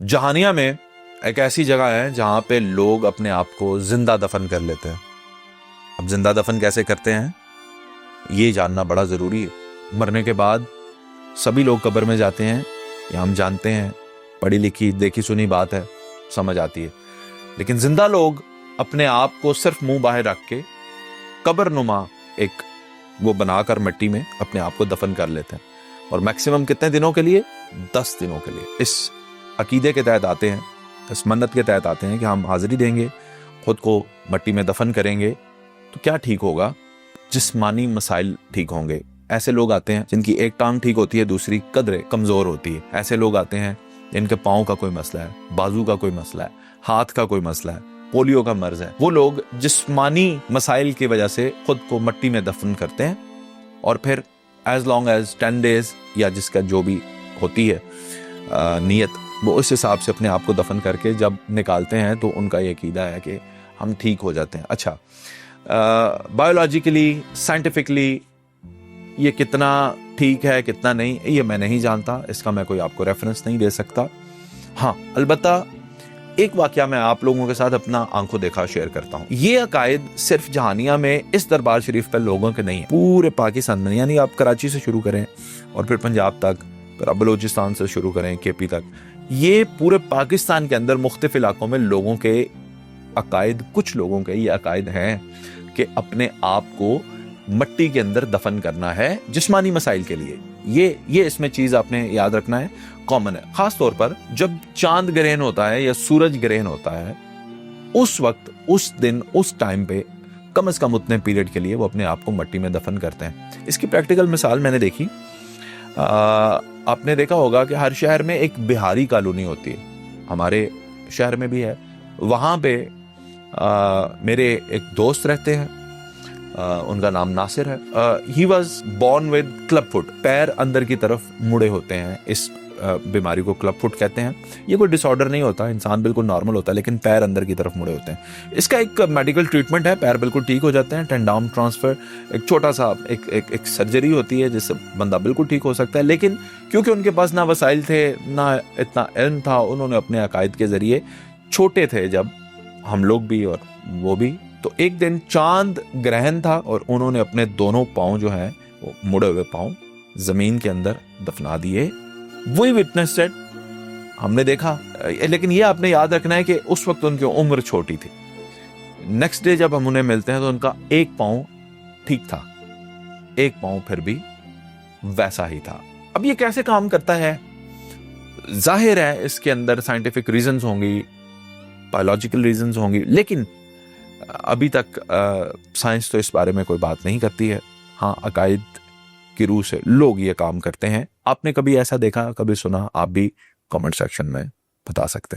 जहानिया में एक ऐसी जगह है जहां पे लोग अपने आप को जिंदा दफन कर लेते हैं। अब जिंदा दफन कैसे करते हैं ये जानना बड़ा जरूरी है। मरने के बाद सभी लोग कब्र में जाते हैं, ये हम जानते हैं, पढ़ी लिखी देखी सुनी बात है, समझ आती है। लेकिन जिंदा लोग अपने आप को सिर्फ मुंह बाहर रख के कब्र नुमा एक वो बनाकर मिट्टी में अपने आप को दफन कर लेते हैं। और मैक्सिमम कितने दिनों के लिए? 10 दिनों के लिए। इस अकीदे के तहत आते हैं, इस मन्नत के तहत आते हैं कि हम हाजिरी देंगे, खुद को मिट्टी में दफन करेंगे तो क्या ठीक होगा, जिस्मानी मसाइल ठीक होंगे। ऐसे लोग आते हैं जिनकी एक टांग ठीक होती है, दूसरी कदरे कमजोर होती है। ऐसे लोग आते हैं जिनके पाँव का कोई मसला है, बाजू का कोई मसला है, हाथ का कोई मसला है, पोलियो का मर्ज है। वो लोग जिस्मानी मसाइल की वजह से खुद को मिट्टी में दफन करते हैं और फिर एज लॉन्ग एज 10 डेज या जिसका जो भी होती है नीयत, वो उस हिसाब से अपने आप को दफन करके जब निकालते हैं तो उनका ये अकीदा है कि हम ठीक हो जाते हैं। अच्छा, बायोलॉजिकली साइंटिफिकली ये कितना ठीक है कितना नहीं ये मैं नहीं जानता, इसका मैं कोई आपको रेफरेंस नहीं दे सकता। हाँ, अलबत्ता एक वाकया मैं आप लोगों के साथ अपना आंखों देखा शेयर करता हूँ। ये अकायद सिर्फ जहानिया में इस दरबार शरीफ पर लोगों के नहीं है, पूरे पाकिस्तान में। यानी आप कराची से शुरू करें और फिर पंजाब तक, फिर आप बलोचिस्तान से शुरू करें केपी तक, ये पूरे पाकिस्तान के अंदर मुख्तलिफ इलाकों में लोगों के अकायद, कुछ लोगों के ये अकायद हैं कि अपने आप को मिट्टी के अंदर दफन करना है जिस्मानी मसाइल के लिए। ये इसमें चीज आपने याद रखना है, कॉमन है। खास तौर पर जब चांद ग्रहण होता है या सूरज ग्रहण होता है, उस वक्त, उस दिन, उस टाइम पे कम से कम उतने पीरियड के लिए वो अपने आप को मिट्टी में दफन करते हैं। इसकी प्रैक्टिकल मिसाल मैंने देखी। आपने देखा होगा कि हर शहर में एक बिहारी कॉलोनी होती है, हमारे शहर में भी है। वहां पे मेरे एक दोस्त रहते हैं, उनका नाम नासिर है। He was born with club foot, पैर अंदर की तरफ मुड़े होते हैं। इस बीमारी को क्लब फुट कहते हैं। ये कोई डिसऑर्डर नहीं होता, इंसान बिल्कुल नॉर्मल होता है, लेकिन पैर अंदर की तरफ मुड़े होते हैं। इसका एक मेडिकल ट्रीटमेंट है, पैर बिल्कुल ठीक हो जाते हैं। टेंडाउन ट्रांसफर, एक छोटा सा एक सर्जरी होती है जिससे बंदा बिल्कुल ठीक हो सकता है। लेकिन क्योंकि उनके पास ना वसाइल थे ना इतना इल्म था, उन्होंने अपने अकायद के जरिए, छोटे थे जब हम लोग भी और वो भी, तो एक दिन चांद ग्रहण था और उन्होंने अपने दोनों पाँव जो हैं वो मुड़े हुए पाँव जमीन के अंदर दफना दिए। वही विटनेस सेट हमने देखा। लेकिन ये आपने याद रखना है कि उस वक्त उनकी उम्र छोटी थी। नेक्स्ट डे जब हम उन्हें मिलते हैं तो उनका एक पाँव ठीक था, एक पाँव फिर भी वैसा ही था। अब ये कैसे काम करता है? जाहिर है इसके अंदर साइंटिफिक रीजंस होंगी, बायोलॉजिकल रीजंस होंगी, लेकिन अभी तक साइंस तो इस बारे में कोई बात नहीं करती है। हाँ, अकायद की रूह से लोग ये काम करते हैं। आपने कभी ऐसा देखा, कभी सुना? आप भी कमेंट सेक्शन में बता सकते हैं।